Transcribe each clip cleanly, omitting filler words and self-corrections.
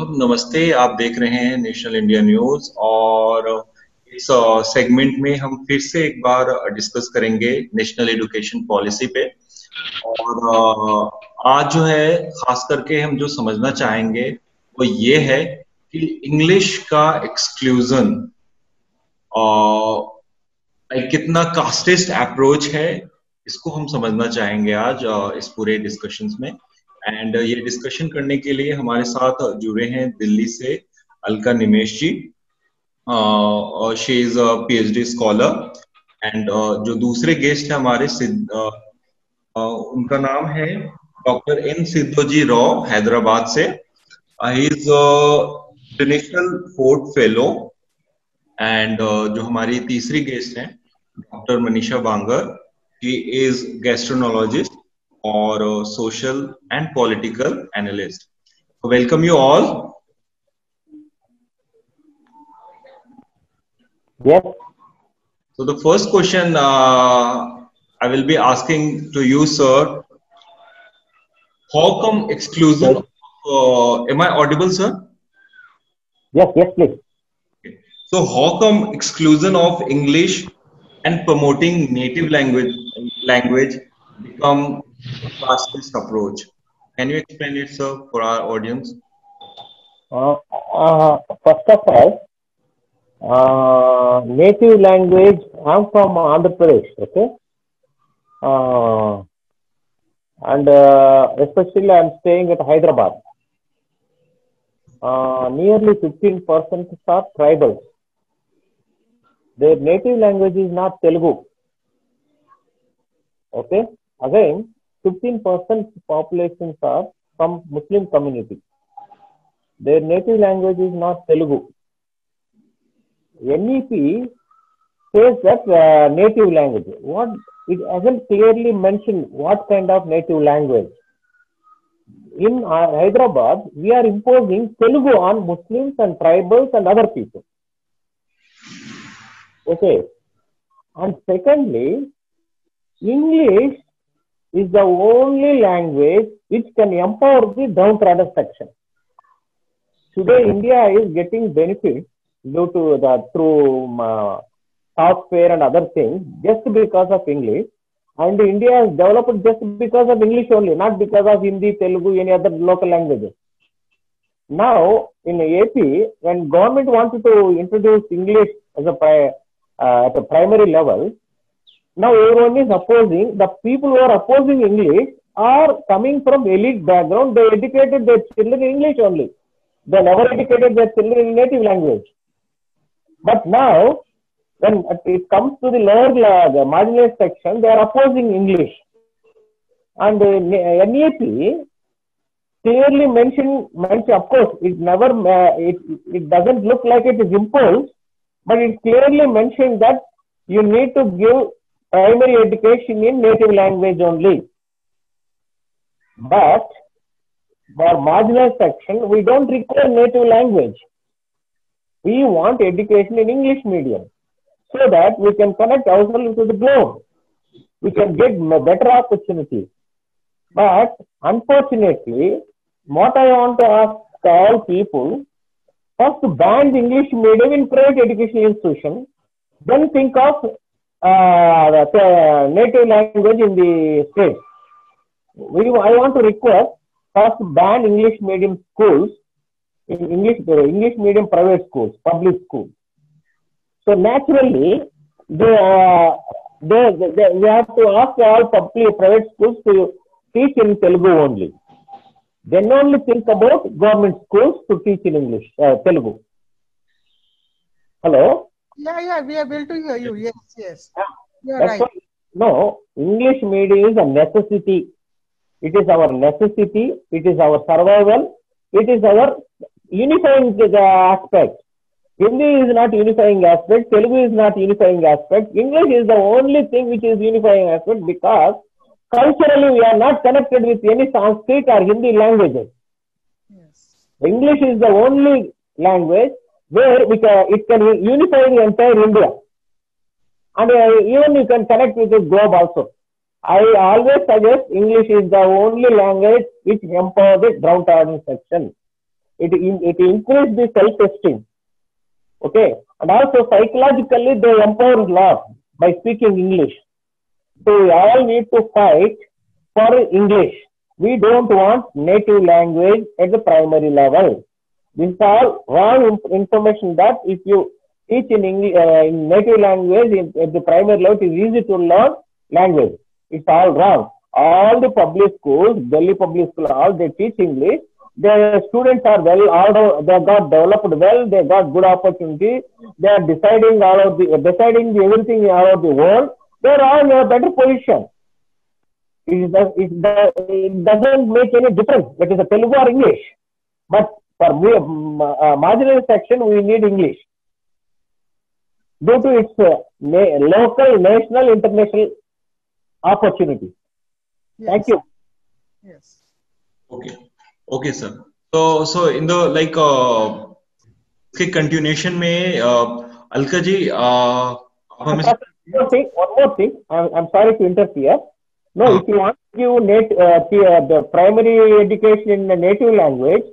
सब नमस्ते। आप देख रहे हैं नेशनल इंडिया न्यूज और इस सेगमेंट में हम फिर से एक बार डिस्कस करेंगे नेशनल एजुकेशन पॉलिसी पे। और आज जो है खास करके हम जो समझना चाहेंगे वो ये है कि इंग्लिश का एक्सक्लूजन कितना कास्टिस्ट अप्रोच है, इसको हम समझना चाहेंगे आज इस पूरे डिस्कशंस में। एंड ये डिस्कशन करने के लिए हमारे साथ जुड़े हैं दिल्ली से Alka Nimesh ji. She is a PhD scholar. And जो दूसरे गेस्ट है हमारे उनका नाम है डॉक्टर एन सिद्धोजी राव, हैदराबाद से। He is international Ford fellow. And जो हमारी तीसरी गेस्ट हैं doctor Manisha Bangar, he is gastroenterologist और social and political analyst. So welcome you all. Yes. So the first question I will be asking to you, sir. How come exclusion of, am I audible, sir? Yes, please. Okay. So how come exclusion of English and promoting native language become a classist approach? Can you explain it, sir, for our audience? First of all, native language, I'm from Andhra Pradesh, okay? And especially I'm staying at Hyderabad. Nearly 15% are tribals. Their native language is not Telugu. Okay? Again, 15% populations are from Muslim community. Their native language is not Telugu. NEP says that native language. What it hasn't clearly mentioned what kind of native language. In Hyderabad, we are imposing Telugu on Muslims and tribals and other people. Okay. And secondly, English is the only language which can empower the downtrodden section. Today, India is getting benefits due to through software and other things just because of English, and India has developed just because of English only, not because of Hindi, Telugu, any other local languages. Now, in AP, when government wanted to introduce English as at a primary level, now everyone is opposing. The people who are opposing English are coming from elite background. They educated their children in English only. They never educated their children in native language. But now, when it comes to the lower, the marginalized section, they are opposing English. And NEP clearly mentioned, of course, it never, it doesn't look like it is imposed, but it clearly mentioned that you need to give primary education in native language only. But for marginalized section, we don't require native language. We want education in English medium so that we can connect ourselves to the globe. We can get better opportunities. But unfortunately, what I want to ask all people, first ban the English medium in private education institutions, then think of the native language in the state. I want to request, first ban English medium schools, English medium private schools, public schools. So naturally, we have to ask all public private schools to teach in Telugu only. Then only think about government schools to teach in English, Telugu. Hello? Yeah, we are able to hear you. Yes. You are right. No, English medium is a necessity. It is our necessity. It is our survival. It is our unifying aspect. Hindi is not unifying aspect. Telugu is not unifying aspect. English is the only thing which is unifying aspect because culturally we are not connected with any Sanskrit or Hindi languages. Yes. English is the only language where it can unify the entire India. And even you can connect with the globe also. I always suggest English is the only language which empowers the downtrodden section. it increases the self-esteem. Okay, and also psychologically they empower a lot by speaking English. So we all need to fight for English. We don't want native language at the primary level. This is all wrong information that if you teach in English, in native language at the primary level, it is easy to learn language. It's all wrong. All the public schools, Delhi public school, all they teach English. The students are well, all they got developed well, they got good opportunity. They are deciding everything all over the world. They are all in a better position. It doesn't make any difference. That is a Telugu or English. But for marginal section, we need English due to its local, national, international opportunity. Yes. Thank you. Yes. Okay, sir. So in the continuation में Alka ji One more thing. I'm sorry to interfere. No, if you want to give the primary education in the native language,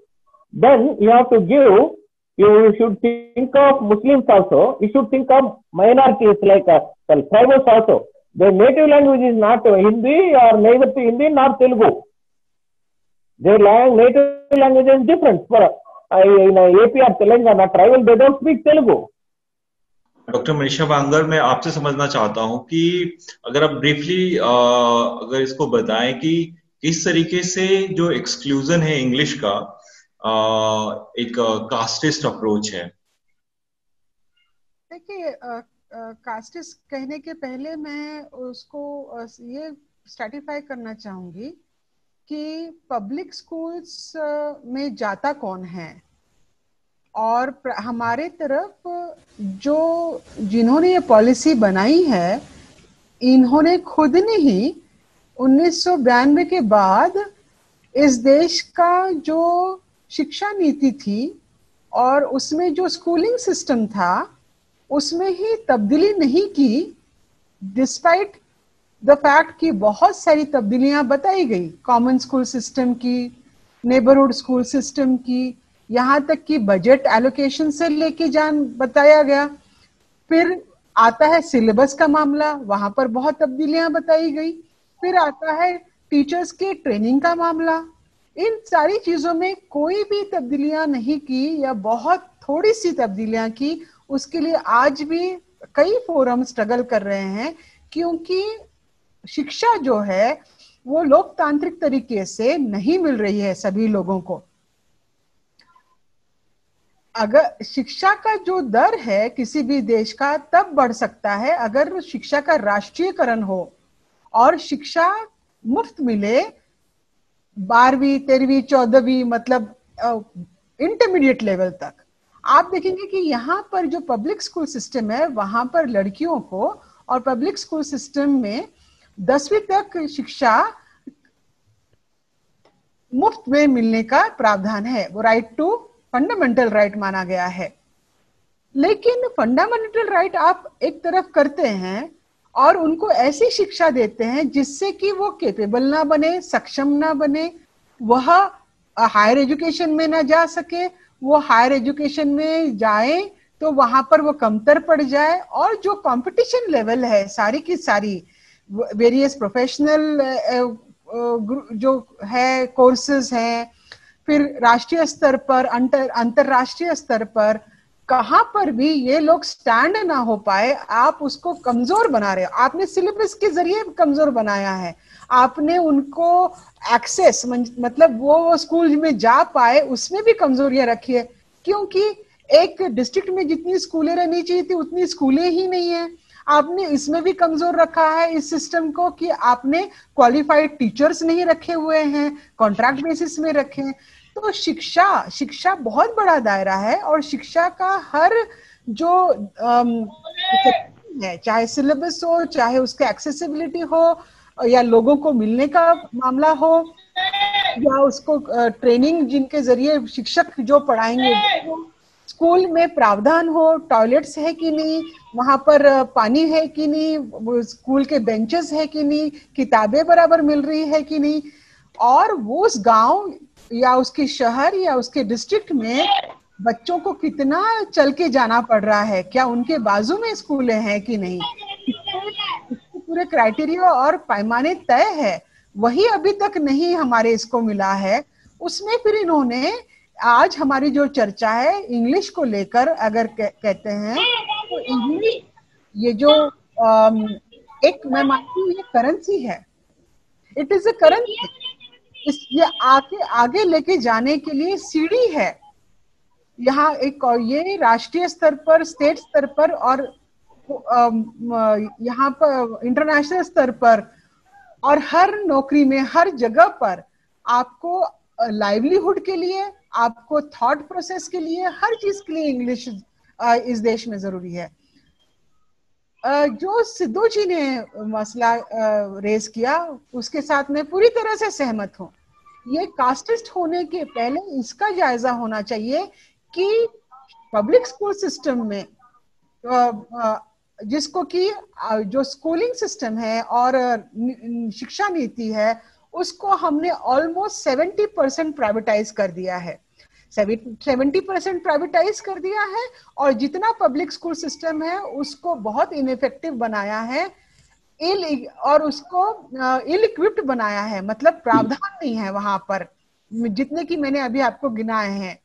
then you have to give. You should think of Muslims also. You should think of minorities like tribals also. Their native language is not Hindi or neither to Hindi nor Telugu. Their native language is different. For in AP or Telangana tribal, they don't speak Telugu. Doctor Manisha Bangar, मैं आपसे समझना चाहता हूं कि अगर आप briefly अगर इसको बताएं कि किस तरीके से जो एक्सक्लूजन है इंग्लिश का एक कास्टिस्ट अप्रोच है। देखिए, कास्टिस्ट कहने के पहले मैं उसको ये स्ट्रैटिफाई करना चाहूंगी कि पब्लिक स्कूल्स में जाता कौन है, और हमारे तरफ जिन्होंने ये पॉलिसी बनाई है, इन्होंने खुद ने ही 1992 के बाद इस देश का जो शिक्षा नीति थी और उसमें जो स्कूलिंग सिस्टम था उसमें ही तब्दीली नहीं की, डिस्पाइट द फैक्ट कि बहुत सारी तब्दीलियां बताई गई, कॉमन स्कूल सिस्टम की, नेबरहुड स्कूल सिस्टम की, यहाँ तक कि बजट एलोकेशन से लेके बताया गया। फिर आता है सिलेबस का मामला, वहां पर बहुत तब्दीलियां बताई गई। फिर आता है टीचर्स के ट्रेनिंग का मामला। इन सारी चीजों में कोई भी तब्दीलियां नहीं की या बहुत थोड़ी सी तब्दीलियां की। उसके लिए आज भी कई फोरम स्ट्रगल कर रहे हैं, क्योंकि शिक्षा जो है वो लोकतांत्रिक तरीके से नहीं मिल रही है सभी लोगों को। अगर शिक्षा का जो दर है किसी भी देश का तब बढ़ सकता है अगर शिक्षा का राष्ट्रीयकरण हो और शिक्षा मुफ्त मिले, 12वीं 13वीं 14वीं मतलब इंटरमीडिएट लेवल तक। आप देखेंगे कि यहाँ पर जो पब्लिक स्कूल सिस्टम है वहां पर लड़कियों को, और पब्लिक स्कूल सिस्टम में 10वीं तक शिक्षा मुफ्त में मिलने का प्रावधान है। वो राइट टू फंडामेंटल राइट माना गया है। लेकिन फंडामेंटल राइट आप एक तरफ करते हैं और उनको ऐसी शिक्षा देते हैं जिससे कि वो कैपेबल ना बने, सक्षम ना बने, वह हायर एजुकेशन में ना जा सके, वो हायर एजुकेशन में जाए तो वहां पर वो कमतर पड़ जाए। और जो कंपटीशन लेवल है सारी की सारी वेरियस प्रोफेशनल जो है कोर्सेज हैं, फिर राष्ट्रीय स्तर पर अंतरराष्ट्रीय स्तर पर कहां पर भी ये लोग स्टैंड ना हो पाए, आप उसको कमजोर बना रहे हो। आपने सिलेबस के जरिए कमजोर बनाया है, आपने उनको एक्सेस मतलब वो स्कूल में जा पाए उसमें भी कमजोरियां रखी है, क्योंकि एक डिस्ट्रिक्ट में जितनी स्कूलें रहनी चाहिए थी उतनी स्कूलें ही नहीं है। आपने इसमें भी कमजोर रखा है इस सिस्टम को कि आपने क्वालिफाइड टीचर्स नहीं रखे हुए हैं, कॉन्ट्रैक्ट बेसिस में रखे हैं। तो शिक्षा बहुत बड़ा दायरा है, और शिक्षा का हर जो है, चाहे सिलेबस हो, चाहे उसका एक्सेसिबिलिटी हो, या लोगों को मिलने का मामला हो, या उसको ट्रेनिंग जिनके जरिए शिक्षक जो पढ़ाएंगे, स्कूल में प्रावधान हो, टॉयलेट्स है कि नहीं, वहां पर पानी है कि नहीं, स्कूल के बेंचेस है कि नहीं, किताबें बराबर मिल रही है कि नहीं, और वो उस गांव या उसके शहर या उसके डिस्ट्रिक्ट में बच्चों को कितना चल के जाना पड़ रहा है, क्या उनके बाजू में स्कूलें हैं कि नहीं, इसके पूरे क्राइटेरिया और पैमाने तय है, वही अभी तक नहीं हमारे इसको मिला है। उसमें फिर इन्होंने आज हमारी जो चर्चा है इंग्लिश को लेकर अगर कहते हैं तो इंग्लिश ये जो एक मैं मानती हूँ ये करेंसी है, इट इज अ करेंसी, इस ये आगे लेके जाने के लिए सीढ़ी है। यहाँ एक ये राष्ट्रीय स्तर पर, स्टेट स्तर पर और यहाँ पर इंटरनेशनल स्तर पर और हर नौकरी में हर जगह पर आपको लाइवलीहुड के लिए, आपको थॉट प्रोसेस के लिए, हर चीज के लिए इंग्लिश इस देश में जरूरी है। जो सिद्धू जी ने मसला रेज किया उसके साथ मैं पूरी तरह से सहमत हूँ। ये कास्टिस्ट होने के पहले इसका जायजा होना चाहिए कि पब्लिक स्कूल सिस्टम में जिसको कि जो स्कूलिंग सिस्टम है और शिक्षा नीति है उसको हमने ऑलमोस्ट 70% प्राइवेटाइज कर दिया है, 70% प्राइवेटाइज कर दिया है और जितना पब्लिक स्कूल सिस्टम है उसको बहुत इनइफेक्टिव बनाया है, और उसको इल इक्विप्ड बनाया है, मतलब प्रावधान नहीं है वहां पर, जितने की मैंने अभी आपको गिनाए हैं।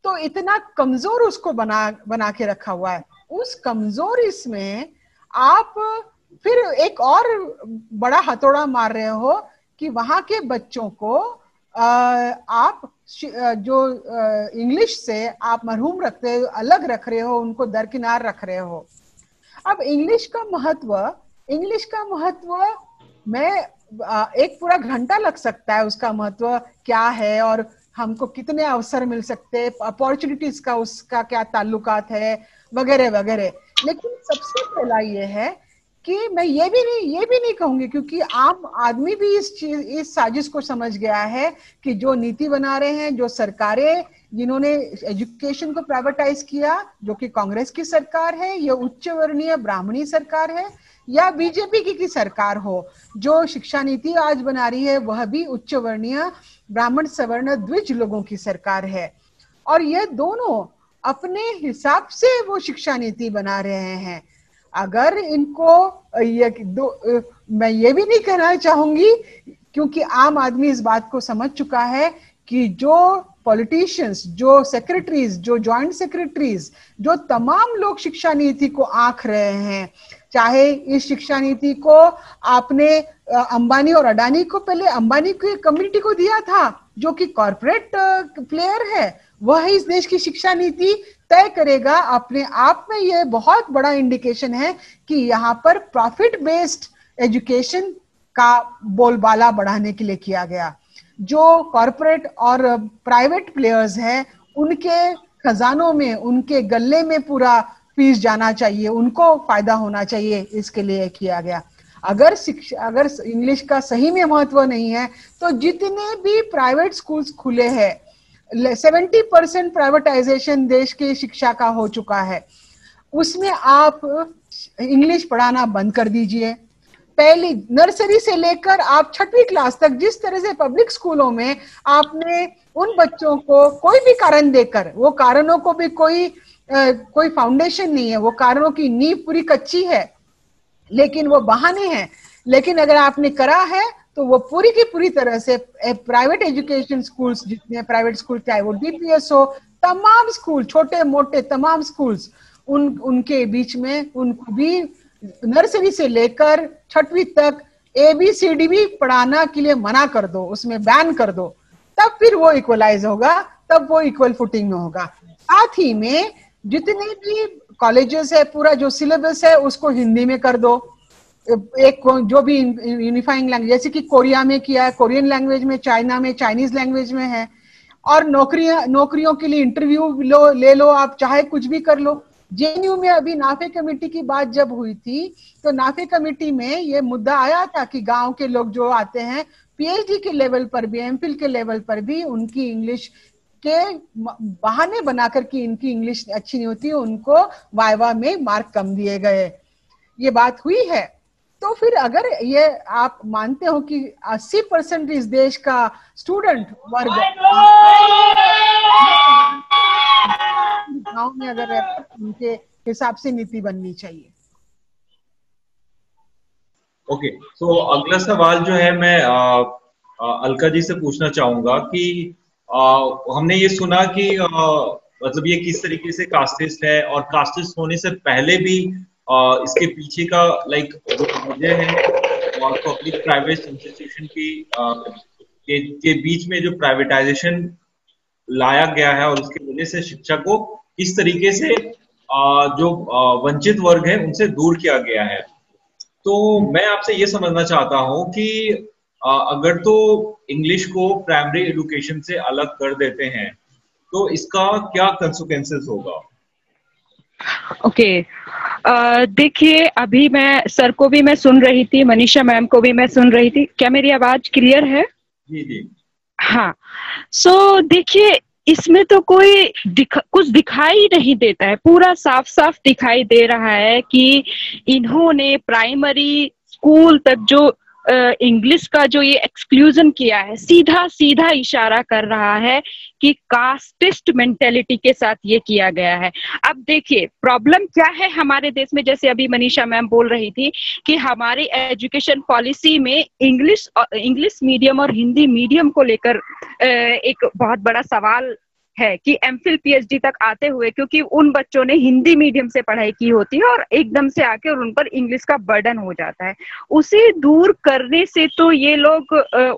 तो इतना कमजोर उसको बना के रखा हुआ है। उस कमजोर इसमें आप फिर एक और बड़ा हथौड़ा मार रहे हो कि वहां के बच्चों को आप जो इंग्लिश से आप मरहूम रखते हो, अलग रख रहे हो, उनको दरकिनार रख रहे हो। अब इंग्लिश का महत्व मैं एक पूरा घंटा लग सकता है उसका महत्व क्या है और हमको कितने अवसर मिल सकते हैं, अपॉर्चुनिटीज का उसका क्या ताल्लुकात है वगैरह वगैरह। लेकिन सबसे पहला ये है कि मैं ये भी नहीं कहूंगी, क्योंकि आम आदमी भी इस साजिश को समझ गया है कि जो नीति बना रहे हैं, जो सरकारें जिन्होंने एजुकेशन को प्राइवेटाइज किया, जो कि कांग्रेस की सरकार है, ये उच्च वर्णीय ब्राह्मणी सरकार है, या बीजेपी की सरकार हो, जो शिक्षा नीति आज बना रही है वह भी उच्च वर्णीय ब्राह्मण सवर्ण द्विज लोगों की सरकार है। और ये दोनों अपने हिसाब से वो शिक्षा नीति बना रहे हैं। अगर इनको मैं ये भी नहीं कहना चाहूंगी, क्योंकि आम आदमी इस बात को समझ चुका है कि जो पॉलिटिशियंस, जो सेक्रेटरीज, जो जॉइंट सेक्रेटरीज, जो तमाम लोग शिक्षा नीति को आंक रहे हैं, चाहे इस शिक्षा नीति को आपने अंबानी और अडानी को, पहले अंबानी की कम्युनिटी को दिया था जो कि कॉर्पोरेट प्लेयर है, वह इस देश की शिक्षा नीति तय करेगा। अपने आप में यह बहुत बड़ा इंडिकेशन है कि यहाँ पर प्रॉफिट बेस्ड एजुकेशन का बोलबाला बढ़ाने के लिए किया गया। जो कॉर्पोरेट और प्राइवेट प्लेयर्स हैं उनके खजानों में, उनके गले में पूरा फीस जाना चाहिए, उनको फायदा होना चाहिए, इसके लिए किया गया। अगर इंग्लिश का सही में महत्व नहीं है तो जितने भी प्राइवेट स्कूल्स खुले हैं, 70% प्राइवेटाइजेशन देश की शिक्षा का हो चुका है, उसमें आप इंग्लिश पढ़ाना बंद कर दीजिए। पहली नर्सरी से लेकर आप 6वीं क्लास तक जिस तरह से पब्लिक स्कूलों में आपने उन बच्चों को कोई भी कारण देकर, वो कारणों को भी कोई फाउंडेशन नहीं है, वो कारणों की नींव पूरी कच्ची है, लेकिन वो बहाने हैं। लेकिन अगर आपने करा है तो वो पूरी की पूरी तरह से प्राइवेट एजुकेशन स्कूल्स, जितने प्राइवेट स्कूल, चाहे वो डीपीएस हो, तमाम स्कूल, छोटे मोटे तमाम स्कूल्स, उनके बीच में उनको भी नर्सरी से लेकर 6वीं तक ABCD भी पढ़ाना के लिए मना कर दो, उसमें बैन कर दो, तब फिर वो इक्वलाइज होगा, तब वो इक्वल फुटिंग में होगा। साथ ही में जितने भी कॉलेजेस है, पूरा जो सिलेबस है उसको हिंदी में कर दो, एक जो भी यूनिफाइंग लैंग्वेज, जैसे कि कोरिया में किया है, कोरियन लैंग्वेज में, चाइना में चाइनीज लैंग्वेज में है। और नौकरियों के लिए इंटरव्यू ले लो आप, चाहे कुछ भी कर लो। JNU में अभी नाफे कमेटी की बात जब हुई थी तो नाफे कमेटी में ये मुद्दा आया था कि गांव के लोग जो आते हैं PhD के लेवल पर भी, MPhil के लेवल पर भी, उनकी इंग्लिश के बहाने बनाकर कि इनकी इंग्लिश अच्छी नहीं होती, उनको वाइवा में मार्क कम दिए गए। ये बात हुई है। तो फिर अगर ये आप मानते हो कि 80% इस देश का स्टूडेंट वर्ग गांव में अगर रहते हैं, उनके हिसाब से नीति बननी चाहिए। ओके, तो अगला सवाल जो है मैं अलका जी से पूछना चाहूंगा कि हमने ये सुना कि मतलब ये किस तरीके से कास्टिस्ट है, और कास्टिस्ट होने से पहले भी इसके पीछे का लाइक जो वजह है, और पब्लिक प्राइवेट इंस्टीट्यूशन की के बीच में जो प्राइवेटाइजेशन लाया गया है, और उसकी वजह से शिक्षा को किस तरीके से जो वंचित वर्ग है उनसे दूर किया गया है। तो मैं आपसे ये समझना चाहता हूं कि अगर तो इंग्लिश को प्राइमरी एजुकेशन से अलग कर देते हैं तो इसका क्या कंसिक्वेंसेस होगा? ओके, देखिए, अभी मैं सर को भी मैं सुन रही थी, मनीषा मैम को भी मैं सुन रही थी। क्या मेरी आवाज क्लियर है? जी जी। हाँ, सो देखिए, इसमें तो कोई कुछ दिखाई नहीं देता है। पूरा साफ साफ दिखाई दे रहा है कि इन्होंने प्राइमरी स्कूल तक जो इंग्लिश का जो ये एक्सक्लूजन किया है, सीधा सीधा इशारा कर रहा है कि कास्टिस्ट मेंटेलिटी के साथ ये किया गया है। अब देखिए प्रॉब्लम क्या है हमारे देश में, जैसे अभी मनीषा मैम बोल रही थी कि हमारी एजुकेशन पॉलिसी में इंग्लिश मीडियम और हिंदी मीडियम को लेकर एक बहुत बड़ा सवाल है कि एमफिल पीएचडी तक आते हुए, क्योंकि उन बच्चों ने हिंदी मीडियम से पढ़ाई की होती है और एकदम से आके और उन पर इंग्लिश का बर्डन हो जाता है, उसे दूर करने से तो ये लोग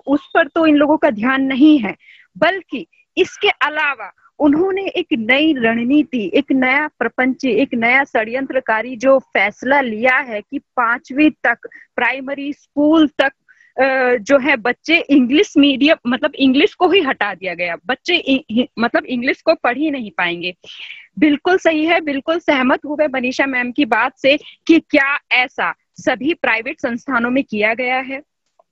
उस पर तो इन लोगों का ध्यान नहीं है, बल्कि इसके अलावा उन्होंने एक नई रणनीति, एक नया प्रपंच, एक नया षड्यंत्रकारी जो फैसला लिया है कि 5वीं तक प्राइमरी स्कूल तक जो है बच्चे इंग्लिश मीडियम, मतलब इंग्लिश को ही हटा दिया गया, बच्चे मतलब इंग्लिश को पढ़ ही नहीं पाएंगे। बिल्कुल सही है, बिल्कुल सहमत हूँ मैं मनीषा मैम की बात से कि क्या ऐसा सभी प्राइवेट संस्थानों में किया गया है?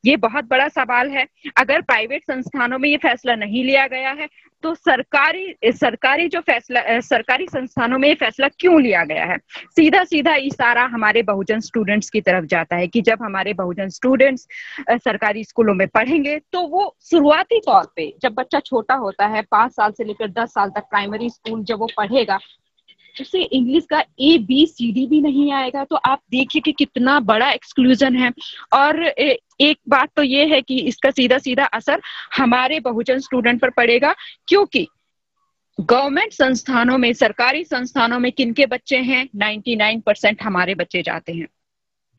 ये बहुत बड़ा सवाल है। अगर प्राइवेट संस्थानों में ये फैसला नहीं लिया गया है तो सरकारी जो फैसला, सरकारी संस्थानों में ये फैसला क्यों लिया गया है? सीधा सीधा इशारा हमारे बहुजन स्टूडेंट्स की तरफ जाता है कि जब हमारे बहुजन स्टूडेंट्स सरकारी स्कूलों में पढ़ेंगे तो वो शुरुआती तौर पे, जब बच्चा छोटा होता है 5 साल से लेकर 10 साल तक प्राइमरी स्कूल जब वो पढ़ेगा, उसे इंग्लिश का ABCD भी नहीं आएगा। तो आप देखिए कि कितना बड़ा एक्सक्लूजन है। और एक बात तो ये है कि इसका सीधा सीधा असर हमारे बहुजन स्टूडेंट पर पड़ेगा, क्योंकि गवर्नमेंट संस्थानों में, सरकारी संस्थानों में किनके बच्चे हैं? 99% हमारे बच्चे जाते हैं।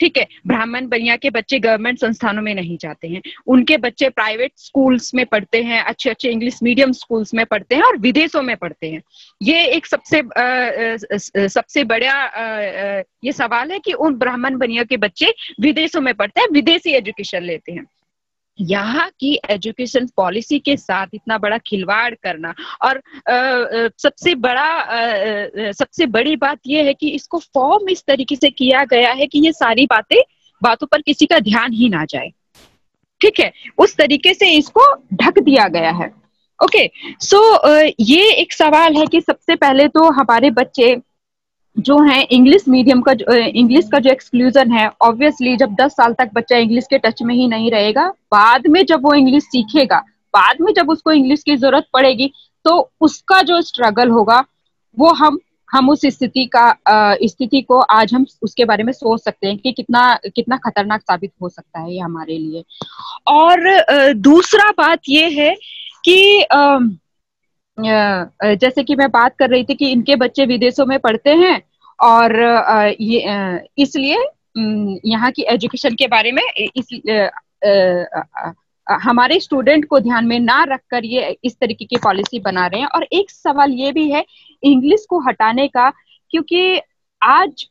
ठीक है, ब्राह्मण बनिया के बच्चे गवर्नमेंट संस्थानों में नहीं जाते हैं, उनके बच्चे प्राइवेट स्कूल्स में पढ़ते हैं, अच्छे अच्छे इंग्लिश मीडियम स्कूल्स में पढ़ते हैं और विदेशों में पढ़ते हैं। ये एक सबसे बड़ा ये सवाल है कि उन ब्राह्मण बनिया के बच्चे विदेशों में पढ़ते हैं, विदेशी एजुकेशन लेते हैं। यहाँ की एजुकेशन पॉलिसी के साथ इतना बड़ा खिलवाड़ करना, और सबसे बड़ी बात यह है कि इसको फॉर्म इस तरीके से किया गया है कि ये सारी बातों पर किसी का ध्यान ही ना जाए। ठीक है, उस तरीके से इसको ढक दिया गया है। ओके, सो ये एक सवाल है कि सबसे पहले तो हमारे बच्चे जो है इंग्लिश मीडियम का, इंग्लिश का जो एक्सक्लूजन है, ऑब्वियसली जब 10 साल तक बच्चा इंग्लिश के टच में ही नहीं रहेगा, बाद में जब वो इंग्लिश सीखेगा, बाद में जब उसको इंग्लिश की जरूरत पड़ेगी, तो उसका जो स्ट्रगल होगा वो हम उस स्थिति को आज हम उसके बारे में सोच सकते हैं कि कितना खतरनाक साबित हो सकता है ये हमारे लिए। और दूसरा बात ये है कि जैसे कि मैं बात कर रही थी कि इनके बच्चे विदेशों में पढ़ते हैं, और इसलिए यहाँ की एजुकेशन के बारे में हमारे स्टूडेंट को ध्यान में ना रखकर ये इस तरीके की पॉलिसी बना रहे हैं। और एक सवाल ये भी है इंग्लिश को हटाने का, क्योंकि आज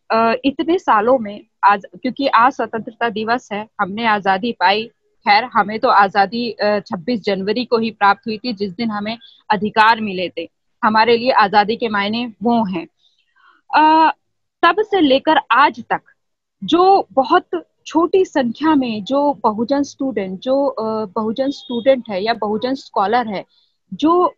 इतने सालों में, क्योंकि आज स्वतंत्रता दिवस है, हमने आजादी पाई। खैर, हमें तो आजादी 26 जनवरी को ही प्राप्त हुई थी, जिस दिन हमें अधिकार मिले थे। हमारे लिए आजादी के मायने वो हैं। तब से लेकर आज तक जो बहुत छोटी संख्या में जो बहुजन स्टूडेंट है या बहुजन स्कॉलर है जो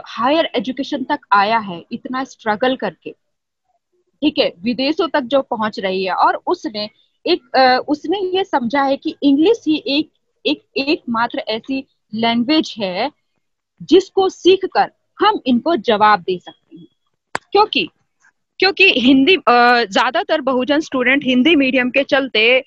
हायर एजुकेशन तक आया है इतना स्ट्रगल करके, ठीक है, विदेशों तक जो पहुंच रही है, और उसने उसने ये समझा है कि इंग्लिश ही एकमात्र ऐसी लैंग्वेज है जिसको सीखकर हम इनको जवाब दे सकते हैं। क्योंकि हिंदी ज्यादातर बहुजन स्टूडेंट हिंदी मीडियम के चलते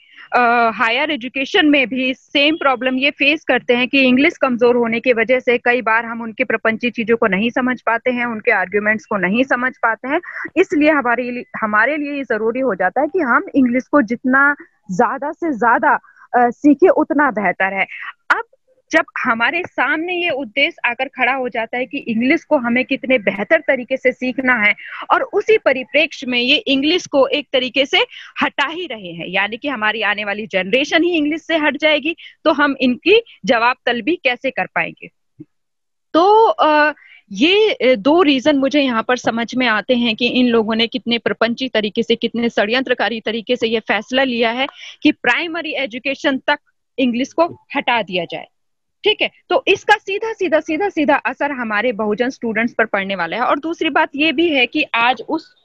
हायर एजुकेशन में भी सेम प्रॉब्लम ये फेस करते हैं कि इंग्लिश कमजोर होने की वजह से कई बार हम उनके प्रपंची चीजों को नहीं समझ पाते हैं, उनके आर्ग्यूमेंट्स को नहीं समझ पाते हैं। इसलिए हमारे लिए ये जरूरी हो जाता है कि हम इंग्लिश को जितना ज्यादा से ज्यादा सीखे उतना बेहतर है। अब जब हमारे सामने ये उद्देश्य आकर खड़ा हो जाता है कि इंग्लिश को हमें कितने बेहतर तरीके से सीखना है, और उसी परिप्रेक्ष्य में ये इंग्लिश को एक तरीके से हटा ही रहे हैं, यानी कि हमारी आने वाली जनरेशन ही इंग्लिश से हट जाएगी, तो हम इनकी जवाब तलबी कैसे कर पाएंगे। तो ये दो रीजन मुझे यहाँ पर समझ में आते हैं कि इन लोगों ने कितने प्रपंची तरीके से, कितने षड्यंत्रकारी तरीके से ये फैसला लिया है कि प्राइमरी एजुकेशन तक इंग्लिश को हटा दिया जाए। ठीक है, तो इसका सीधा असर हमारे बहुजन स्टूडेंट्स पर पड़ने वाला है। और दूसरी बात ये भी है कि आज उस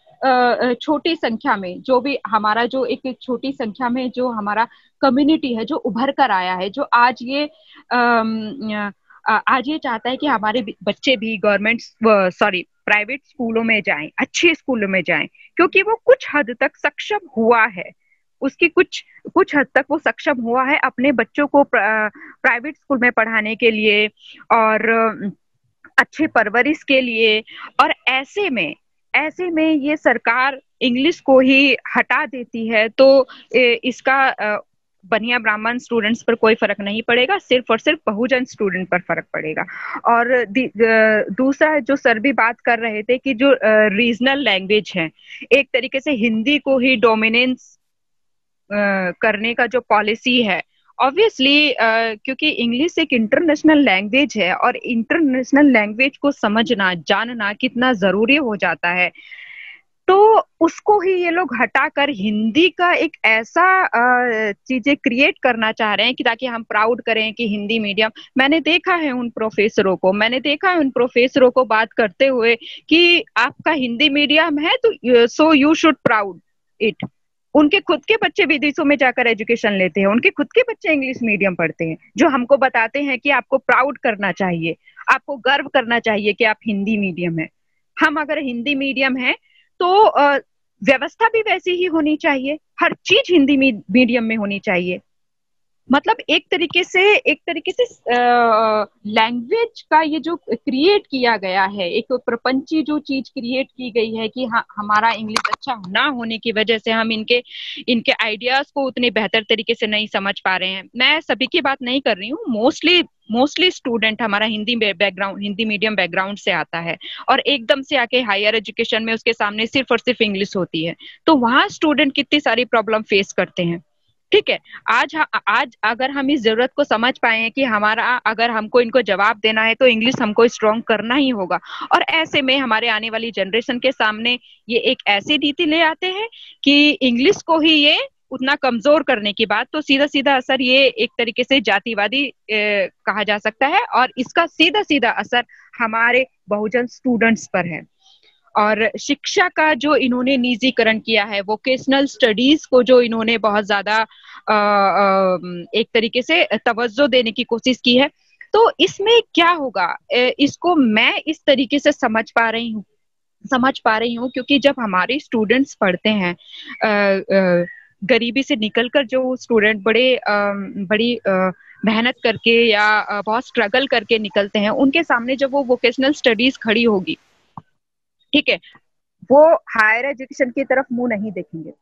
छोटी संख्या में जो भी हमारा जो एक छोटी संख्या में जो हमारा कम्युनिटी है जो उभर कर आया है, जो आज ये चाहता है कि हमारे बच्चे भी प्राइवेट स्कूलों में जाएं, अच्छे स्कूलों में जाएं, क्योंकि वो कुछ हद तक सक्षम हुआ है, उसकी कुछ हद तक वो सक्षम हुआ है अपने बच्चों को प्राइवेट स्कूल में पढ़ाने के लिए और अच्छे परवरिश के लिए। और ऐसे में ये सरकार इंग्लिश को ही हटा देती है, तो इसका बनिया ब्राह्मण स्टूडेंट्स पर कोई फर्क नहीं पड़ेगा, सिर्फ और सिर्फ बहुजन स्टूडेंट पर फर्क पड़ेगा। और दूसरा जो सर भी बात कर रहे थे कि जो रीजनल लैंग्वेज है, एक तरीके से हिंदी को ही डोमिनेंस करने का जो पॉलिसी है, ऑब्वियसली क्योंकि इंग्लिश एक इंटरनेशनल लैंग्वेज है और इंटरनेशनल लैंग्वेज को समझना जानना कितना जरूरी हो जाता है, तो उसको ही ये लोग हटाकर हिंदी का एक ऐसा चीजें क्रिएट करना चाह रहे हैं कि ताकि हम प्राउड करें कि हिंदी मीडियम। मैंने देखा है उन प्रोफेसरों को बात करते हुए कि आपका हिंदी मीडियम है तो so you should proud it. उनके खुद के बच्चे विदेशों में जाकर एजुकेशन लेते हैं, उनके खुद के बच्चे इंग्लिश मीडियम पढ़ते हैं, जो हमको बताते हैं कि आपको प्राउड करना चाहिए, आपको गर्व करना चाहिए कि आप हिंदी मीडियम है। हम अगर हिंदी मीडियम है तो व्यवस्था भी वैसी ही होनी चाहिए, हर चीज हिंदी मीडियम में होनी चाहिए। मतलब एक तरीके से लैंग्वेज का ये जो क्रिएट किया गया है, एक प्रपंची जो चीज क्रिएट की गई है कि हाँ हमारा इंग्लिश अच्छा ना होने की वजह से हम इनके आइडियाज को उतने बेहतर तरीके से नहीं समझ पा रहे हैं। मैं सभी की बात नहीं कर रही हूँ, मोस्टली स्टूडेंट हमारा हिंदी मीडियम बैकग्राउंड से आता है और एकदम से आके हायर एजुकेशन में उसके सामने सिर्फ और सिर्फ इंग्लिश होती है, तो वहां स्टूडेंट कितनी सारी प्रॉब्लम फेस करते हैं। ठीक है, आज अगर हम इस जरूरत को समझ पाए हैं कि अगर हमको इनको जवाब देना है तो इंग्लिश हमको स्ट्रॉन्ग करना ही होगा, और ऐसे में हमारे आने वाली जनरेशन के सामने ये एक ऐसी नीति ले आते हैं कि इंग्लिश को ही ये उतना कमजोर करने की बात, तो सीधा असर ये एक तरीके से जातिवादी कहा जा सकता है, और इसका सीधा असर हमारे बहुजन स्टूडेंट्स पर है। और शिक्षा का जो इन्होंने निजीकरण किया है, वोकेशनल स्टडीज को जो इन्होंने बहुत ज्यादा एक तरीके से तवज्जो देने की कोशिश की है, तो इसमें क्या होगा इसको मैं इस तरीके से समझ पा रही हूँ क्योंकि जब हमारे स्टूडेंट्स पढ़ते हैं गरीबी से निकलकर, जो स्टूडेंट बड़ी मेहनत करके या बहुत स्ट्रगल करके निकलते हैं, उनके सामने जब वो वोकेशनल स्टडीज खड़ी होगी, ठीक है, वो हायर एजुकेशन की तरफ मुंह नहीं देखेंगे,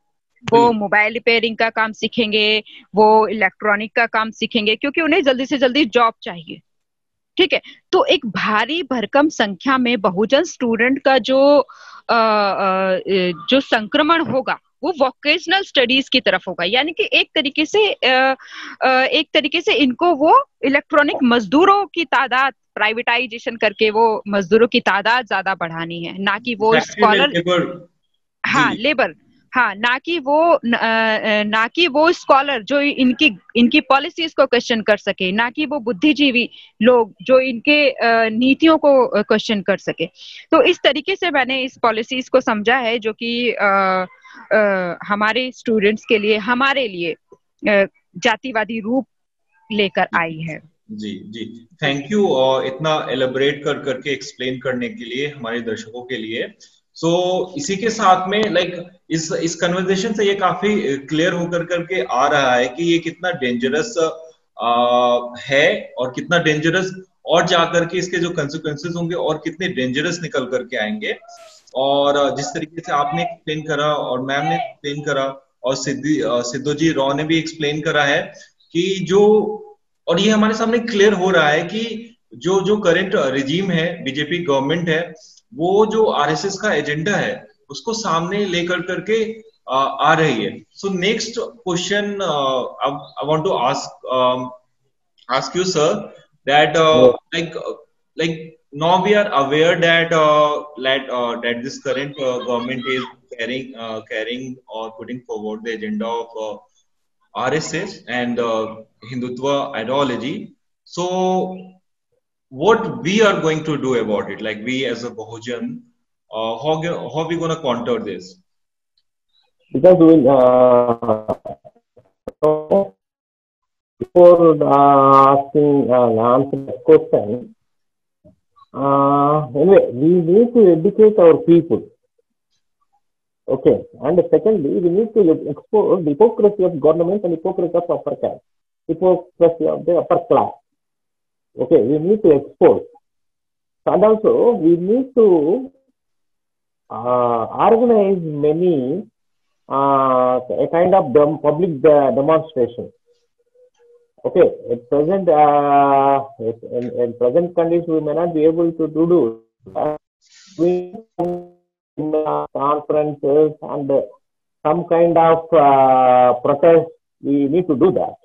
वो मोबाइल रिपेयरिंग का काम सीखेंगे, वो इलेक्ट्रॉनिक का काम सीखेंगे, क्योंकि उन्हें जल्दी से जल्दी जॉब चाहिए। ठीक है, तो एक भारी भरकम संख्या में बहुजन स्टूडेंट का जो संक्रमण होगा वो वोकेशनल स्टडीज की तरफ होगा, यानी कि एक तरीके से इनको वो इलेक्ट्रॉनिक मजदूरों की तादाद प्राइवेटाइजेशन करके वो मजदूरों की तादाद ज्यादा बढ़ानी है, ना कि वो स्कॉलर लेबर ना कि वो स्कॉलर जो इनकी पॉलिसीज को क्वेश्चन कर सके, ना कि वो बुद्धिजीवी लोग जो इनके नीतियों को क्वेश्चन कर सके। तो इस तरीके से मैंने इस पॉलिसीज को समझा है, जो कि हमारे स्टूडेंट्स के लिए, हमारे लिए जातिवादी रूप लेकर आई है। जी जी, थैंक यू इतना एलेबरेट करके एक्सप्लेन करने के लिए हमारे दर्शकों के लिए। सो इसी के साथ में इस कन्वर्सेशन से ये काफी क्लियर होकर करके आ रहा है कि ये कितना डेंजरस है, और कितना डेंजरस और जाकर के इसके जो कंसिक्वेंसेस होंगे और कितने डेंजरस निकल करके आएंगे। और जिस तरीके से आपने एक्सप्लेन करा और मैम ने एक्सप्लेन करा और सिद्धू जी रॉ ने भी एक्सप्लेन करा है कि जो, और ये हमारे सामने क्लियर हो रहा है कि जो जो करंट रिजीम है, बीजेपी गवर्नमेंट है, वो जो आरएसएस का एजेंडा है उसको सामने लेकर करके आ रही है। So next question I want to ask you, sir, that like now we are aware that that this current government is carrying or putting forward the agenda of RSS and Hindutva ideology. So what we are going to do about it, like we as a Bahujan, how are we going to counter this? Because we before asking answer the question, anyway, we need to educate our people. Okay, and secondly, we need to expose the hypocrisy of government and hypocrisy of upper class, hypocrisy of the upper class. Okay, we need to expose, and also we need to organize many a kind of public demonstration. Okay, at present, in present conditions, we may not be able to do we conferences and some kind of protest. We need to do that.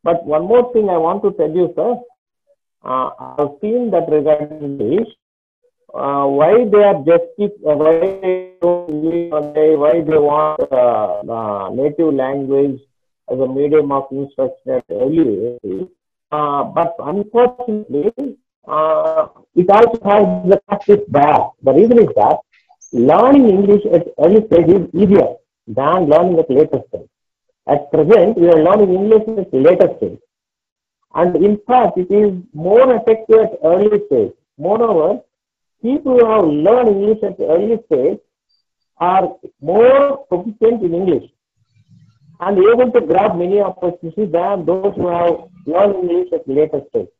But one more thing I want to tell you, sir. I've seen that regarding this, why they are why they want native language as a medium of instruction at early age. But unfortunately, it also has the practice bad. The reason is that learning English at early stage is easier than learning at later stage. At present, we are learning English at later stage. And in fact, it is more effective at early stage. Moreover, people who have learned English at early stage are more proficient in English and able to grab many opportunities than those who have learned English at later stage.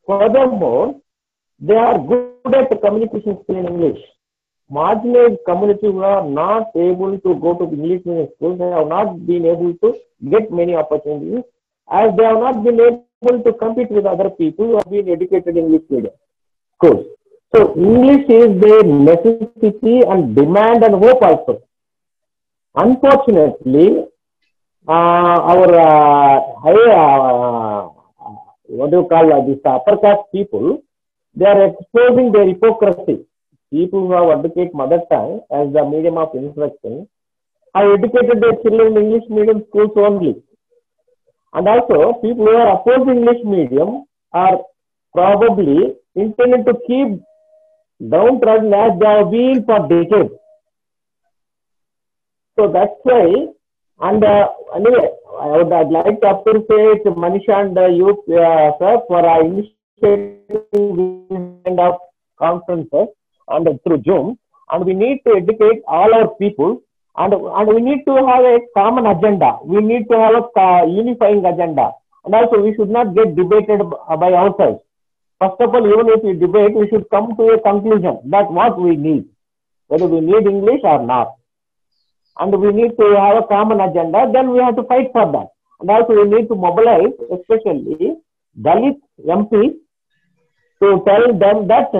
Furthermore, they are good at communication skill in English. Marginalized communities who are not able to go to English medium schools, they have not been able to get many opportunities, as they have not been able to compete with other people who have been educated in English medium schools. So English is their necessity and demand and hope also. Unfortunately, our what do you call this upper caste people, they are exposing their hypocrisy. People who have educated mother tongue as the medium of instruction have educated their children in English medium schools only. And also, people who are opposed English medium are probably intended to keep downtrodden as they have been for decades. So that's why, and anyway, I'd like to appreciate Manisha and youth, sir, for initiating this kind of conferences and through Zoom. And we need to educate all our people, and we need to have a common agenda. We need to have a unifying agenda. And also, we should not get debated by ourselves. First of all, even if we debate, we should come to a conclusion that what we need, whether we need English or not. And we need to have a common agenda, then we have to fight for that. And also we need to mobilize, especially Dalit MPs, to tell them that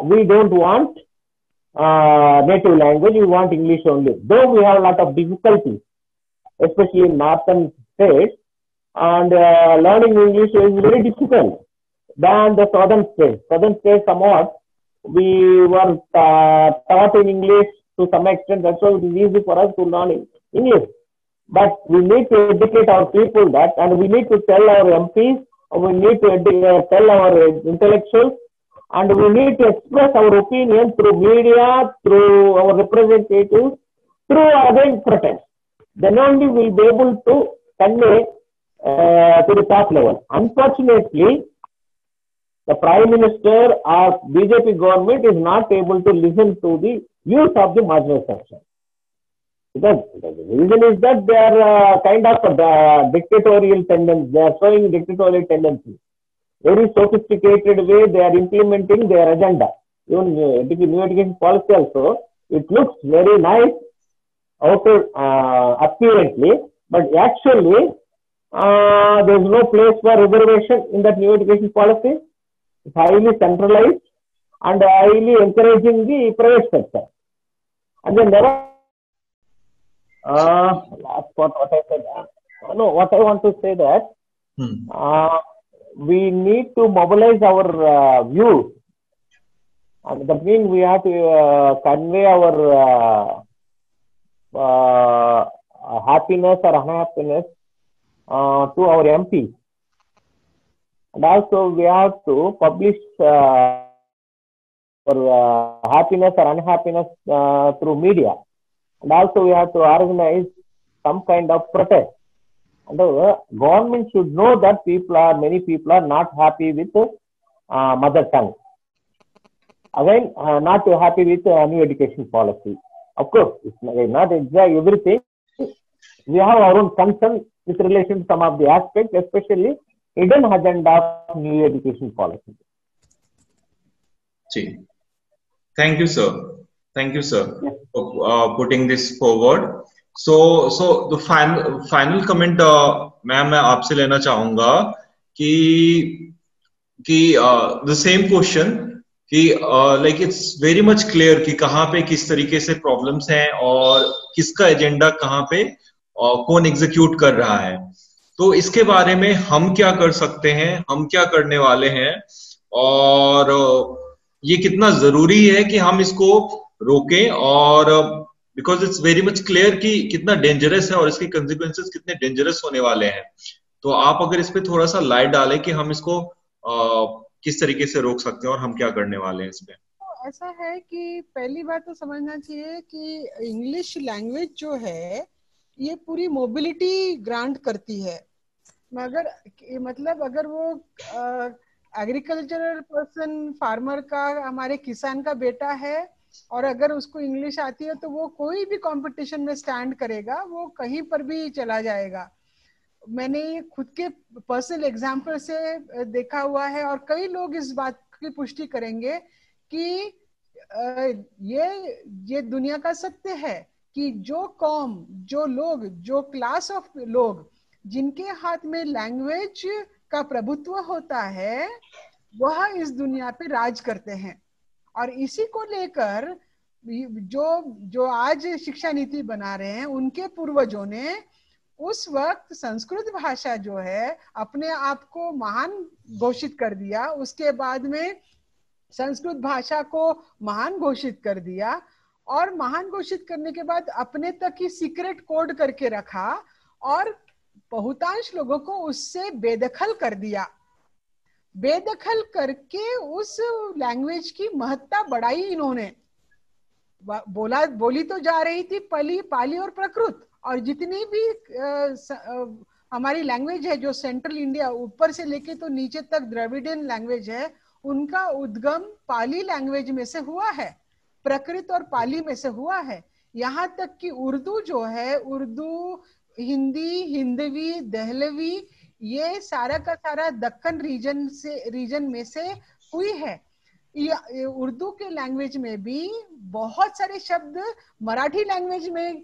we don't want native language, we want English only. Though we have a lot of difficulties, especially in northern states, and learning English is very difficult than the southern states. Southern states somewhat, we were taught in English to some extent, that's why it is easy for us to learn English. But we need to educate our people that, and we need to tell our MPs, we need to tell our intellectuals, and we need to express our opinion through media, through our representatives, through again protest. Then only we'll be able to convey to the top level. Unfortunately, the Prime Minister or BJP government is not able to listen to the views of the marginal section. Because the reason is that they are kind of dictatorial tendency. They are showing dictatorial tendency. Very sophisticated way they are implementing their agenda. Even new education policy also, it looks very nice apparently, but actually there is no place for reservation in that new education policy. It's highly centralized and highly encouraging the private sector. And then there are last part what I said. What I want to say that we need to mobilize our views. And that means we have to convey our happiness or unhappiness to our MPs. And also we have to publish our happiness or unhappiness through media. And also we have to organize some kind of protest. And the government should know that many people are not happy with mother tongue. Again, not happy with new education policy. Of course, it's not exactly everything. We have our own concern with relation to some of the aspects, especially hidden agenda of new education policy. Thank you, sir. Thank you, sir, for putting this forward. So the final comment, ma'am मैं आपसे लेना चाहूँगा कि the same question कि like it's very much clear कि कहाँ पे किस तरीके से problems हैं और किसका एजेंडा कहाँ पे कौन एग्जीक्यूट कर रहा है. तो इसके बारे में हम क्या कर सकते हैं, हम क्या करने वाले हैं और ये कितना जरूरी है कि हम इसको रोकें और because it's very much clear कि कितना डेंजरस है और इसके कंसिक्वेंसेस कितने डेंजरस होने वाले हैं. तो आप अगर इस पे थोड़ा सा लाइट डालें कि हम इसको किस तरीके से रोक सकते हैं और हम क्या करने वाले हैं इसमें. ऐसा है कि पहली बात तो समझना चाहिए कि इंग्लिश लैंग्वेज जो है ये पूरी मोबिलिटी ग्रांट करती है. अगर वो एग्रीकल्चरल पर्सन, फार्मर का, हमारे किसान का बेटा है और अगर उसको इंग्लिश आती है तो वो कोई भी कंपटीशन में स्टैंड करेगा, वो कहीं पर भी चला जाएगा. मैंने ये खुद के पर्सनल एग्जांपल से देखा हुआ है और कई लोग इस बात की पुष्टि करेंगे कि ये दुनिया का सत्य है कि जो कौम, जो लोग, जो क्लास ऑफ लोग जिनके हाथ में लैंग्वेज का प्रभुत्व होता है वह इस दुनिया पे राज करते हैं. और इसी को लेकर जो आज शिक्षा नीति बना रहे हैं उनके पूर्वजों ने उस वक्त संस्कृत भाषा जो है अपने आप को महान घोषित कर दिया. उसके बाद में संस्कृत भाषा को महान घोषित कर दिया और महान घोषित करने के बाद अपने तक ही सीक्रेट कोड करके रखा और बहुतांश लोगों को उससे बेदखल कर दिया. बेदखल करके उस लैंग्वेज की महत्ता बढ़ाई इन्होंने. बोली तो जा रही थी पाली और प्राकृत, और जितनी भी हमारी लैंग्वेज है जो सेंट्रल इंडिया ऊपर से लेके तो नीचे तक द्रविडियन लैंग्वेज है, उनका उद्गम पाली लैंग्वेज में से हुआ है, प्राकृत और पाली में से हुआ है. यहाँ तक कि उर्दू जो है, उर्दू, हिंदी, हिंदवी, दहलवी, ये सारा का सारा दक्कन रीजन में से हुई है. उर्दू के लैंग्वेज में भी बहुत सारे शब्द मराठी लैंग्वेज में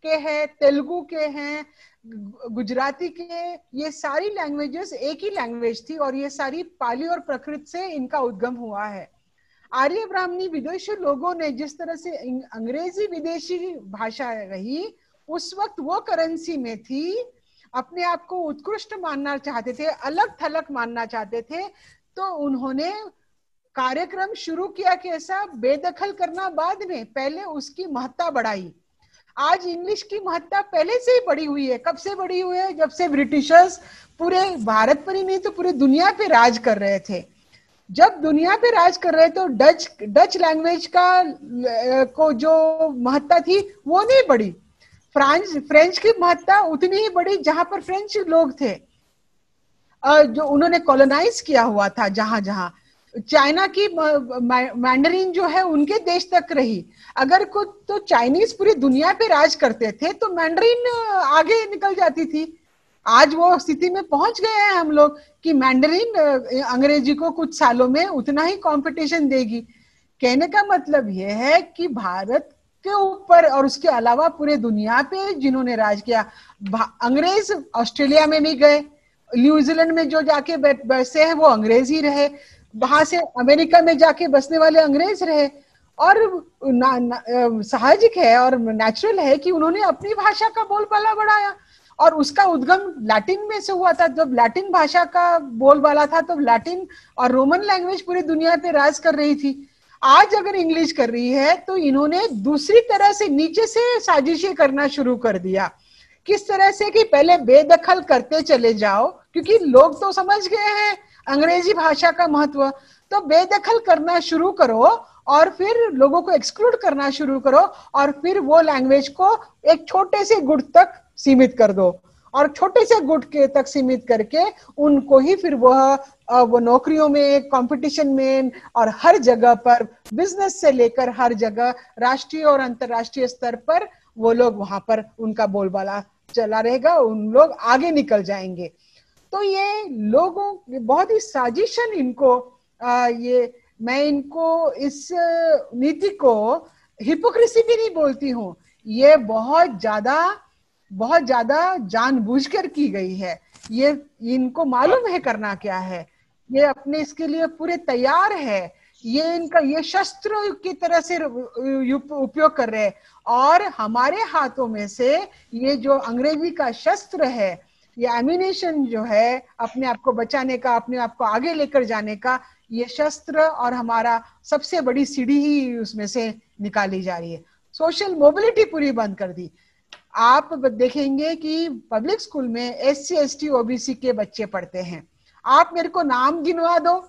के हैं, तेलुगु के हैं, गुजराती के, ये सारी लैंग्वेजेस एक ही लैंग्वेज थी और ये सारी पाली और प्राकृत से इनका उद्गम हुआ है. आर्य ब्राह्मणी विदेशी लोगों ने जिस तरह से अंग्रेजी विदेशी भाषा रही, उस वक्त वो करेंसी में थी, अपने आप को उत्कृष्ट मानना चाहते थे, अलग थलग मानना चाहते थे, तो उन्होंने कार्यक्रम शुरू किया कैसा, बेदखल करना बाद में, पहले उसकी महत्ता बढ़ाई. आज इंग्लिश की महत्ता पहले से ही बढ़ी हुई है. कब से बढ़ी हुई है? जब से ब्रिटिशर्स पूरे भारत पर ही नहीं तो पूरे दुनिया पे राज कर रहे थे. जब दुनिया पे राज कर रहे तो डच लैंग्वेज का को जो महत्ता थी वो नहीं बढ़ी। फ्रेंच की महत्ता उतनी ही बड़ी जहां पर फ्रेंच लोग थे, जो उन्होंने कॉलोनाइज किया हुआ था जहां जहां। चाइना की मैंडरीन जो है उनके देश तक रही। अगर कुछ तो चाइनीज पूरी दुनिया पे राज करते थे तो मैंडरीन आगे निकल जाती थी। आज वो स्थिति में पहुंच गए हैं हम लोग कि मैंडरीन अंग्रेजी को कुछ सालों में उतना ही कंपटीशन देगी। कहने का मतलब ये है कि भारत के ऊपर और उसके अलावा पूरे दुनिया पे जिन्होंने राज किया, अंग्रेज ऑस्ट्रेलिया में भी गए, न्यूजीलैंड में जो जाके बसे हैं वो अंग्रेज ही रहे, वहां से अमेरिका में जाके बसने वाले अंग्रेज रहे। और साहजिक है और नेचुरल है कि उन्होंने अपनी भाषा का बोलबाला बढ़ाया, और उसका उद्गम लैटिन में से हुआ था। जब लैटिन भाषा का बोलबाला था तो लैटिन और रोमन लैंग्वेज पूरी दुनिया पे राज कर रही थी। आज अगर इंग्लिश कर रही है तो इन्होंने दूसरी तरह से नीचे से साजिशें करना शुरू कर दिया। किस तरह से कि पहले बेदखल करते चले जाओ, क्योंकि लोग तो समझ गए हैं अंग्रेजी भाषा का महत्व, तो बेदखल करना शुरू करो और फिर लोगों को एक्सक्लूड करना शुरू करो, और फिर वो लैंग्वेज को एक छोटे से गुट तक सीमित कर दो, और छोटे से गुट के तक सीमित करके उनको ही फिर वो नौकरियों में, कंपटीशन में और हर जगह पर, बिजनेस से लेकर हर जगह राष्ट्रीय और अंतर्राष्ट्रीय स्तर पर वो लोग वहां पर उनका बोलबाला चला रहेगा, उन लोग आगे निकल जाएंगे। तो ये लोगों बहुत ही साजिशन इनको ये मैं इनको इस नीति को हिपोक्रेसी भी नहीं बोलती हूँ, ये बहुत ज्यादा जानबूझकर की गई है। ये इनको मालूम है करना क्या है, ये अपने इसके लिए पूरे तैयार है, ये इनका ये शस्त्र की तरह से उपयोग कर रहे हैं। और हमारे हाथों में से ये जो अंग्रेजी का शस्त्र है, ये एम्यूनेशन जो है अपने आप को बचाने का, अपने आप को आगे लेकर जाने का, ये शस्त्र और हमारा सबसे बड़ी सीढ़ी ही उसमें से निकाली जा रही है। सोशल मोबिलिटी पूरी बंद कर दी। आप देखेंगे कि पब्लिक स्कूल में SC ST OBC के बच्चे पढ़ते हैं। आप मेरे को नाम गिनवा दो।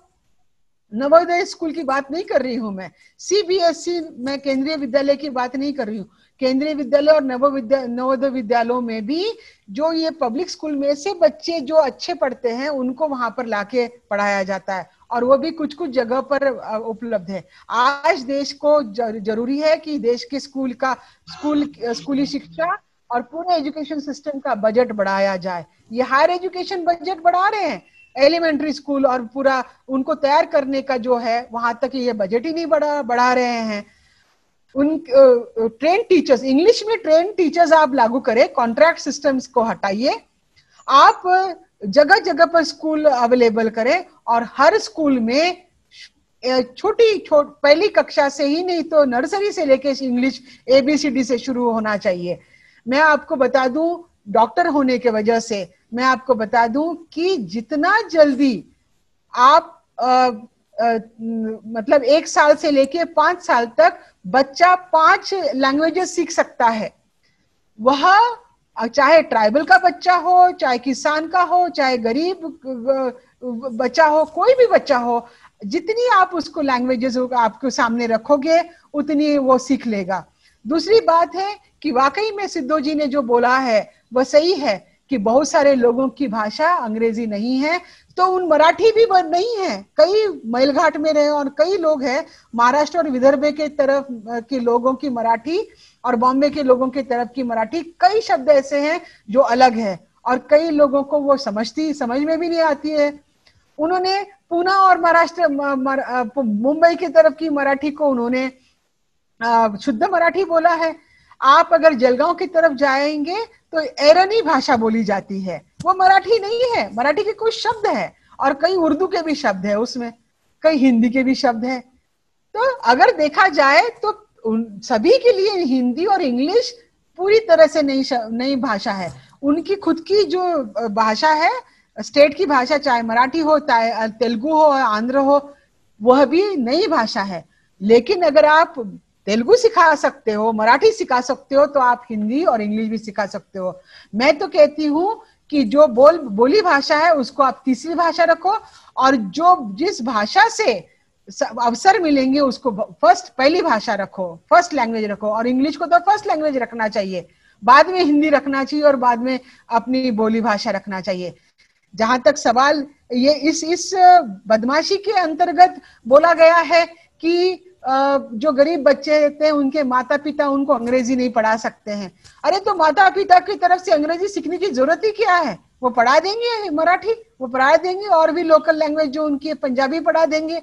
नवोदय स्कूल की बात नहीं कर रही हूं मैं, CBSE में केंद्रीय विद्यालय की बात नहीं कर रही हूँ। केंद्रीय विद्यालय और नवोदय विद्यालयों में भी जो ये पब्लिक स्कूल में से बच्चे जो अच्छे पढ़ते हैं उनको वहां पर लाके पढ़ाया जाता है, और वो भी कुछ कुछ जगह पर उपलब्ध है। आज देश को जरूरी है कि देश के स्कूली शिक्षा और पूरे एजुकेशन सिस्टम का बजट बढ़ाया जाए। ये हायर एजुकेशन बजट बढ़ा रहे हैं, एलिमेंट्री स्कूल और पूरा उनको तैयार करने का जो है वहां तक ये बजट ही नहीं बढ़ा रहे हैं। उन ट्रेन टीचर्स, इंग्लिश में ट्रेन टीचर्स आप लागू करें, कॉन्ट्रैक्ट सिस्टम्स को हटाइए, आप जगह जगह पर स्कूल अवेलेबल करें, और हर स्कूल में पहली कक्षा से ही नहीं तो नर्सरी से लेके इंग्लिश ABCD से शुरू होना चाहिए। मैं आपको बता दूं, डॉक्टर होने के वजह से मैं आपको बता दूं कि जितना जल्दी आप मतलब 1 साल से लेके 5 साल तक बच्चा 5 लैंग्वेजेस सीख सकता है, वह चाहे ट्राइबल का बच्चा हो, चाहे किसान का हो, चाहे गरीब बच्चा हो, कोई भी बच्चा हो, जितनी आप उसको लैंग्वेजेस आपके सामने रखोगे उतनी वो सीख लेगा। दूसरी बात है कि वाकई में सिद्धू जी ने जो बोला है वह सही है कि बहुत सारे लोगों की भाषा अंग्रेजी नहीं है, तो उन मराठी भी नहीं है। कई मेलघाट में रहे और कई लोग हैं महाराष्ट्र और विदर्भ के तरफ के लोगों की मराठी और बॉम्बे के लोगों की तरफ की मराठी, कई शब्द ऐसे हैं जो अलग है और कई लोगों को वो समझ में भी नहीं आती है। उन्होंने पूना और महाराष्ट्र मुंबई की तरफ की मराठी को उन्होंने शुद्ध मराठी बोला है। आप अगर जलगांव की तरफ जाएंगे तो एरनी भाषा बोली जाती है, वो मराठी नहीं है, मराठी के कुछ शब्द है और कई उर्दू के भी शब्द है उसमें, कई हिंदी के भी शब्द है। तो अगर देखा जाए तो सभी के लिए हिंदी और इंग्लिश पूरी तरह से नई भाषा है। उनकी खुद की जो भाषा है, स्टेट की भाषा, चाहे मराठी हो, चाहे तेलुगु हो, आंध्र हो, वह भी नई भाषा है। लेकिन अगर आप तेलुगु सिखा सकते हो, मराठी सिखा सकते हो, तो आप हिंदी और इंग्लिश भी सिखा सकते हो। मैं तो कहती हूँ कि जो बोली भाषा है उसको आप तीसरी भाषा रखो, और जो जिस भाषा से अवसर मिलेंगे उसको पहली भाषा रखो, फर्स्ट लैंग्वेज रखो। और इंग्लिश को तो फर्स्ट लैंग्वेज रखना चाहिए, बाद में हिंदी रखना चाहिए और बाद में अपनी बोली भाषा रखना चाहिए। जहां तक सवाल ये इस बदमाशी के अंतर्गत बोला गया है कि जो गरीब बच्चे थे उनके माता पिता उनको अंग्रेजी नहीं पढ़ा सकते हैं। अरे तो माता पिता की तरफ से अंग्रेजी सीखने की जरूरत ही क्या है? वो पढ़ा देंगे मराठी, वो पढ़ा देंगे और भी लोकल लैंग्वेज जो उनकी पंजाबी पढ़ा देंगे।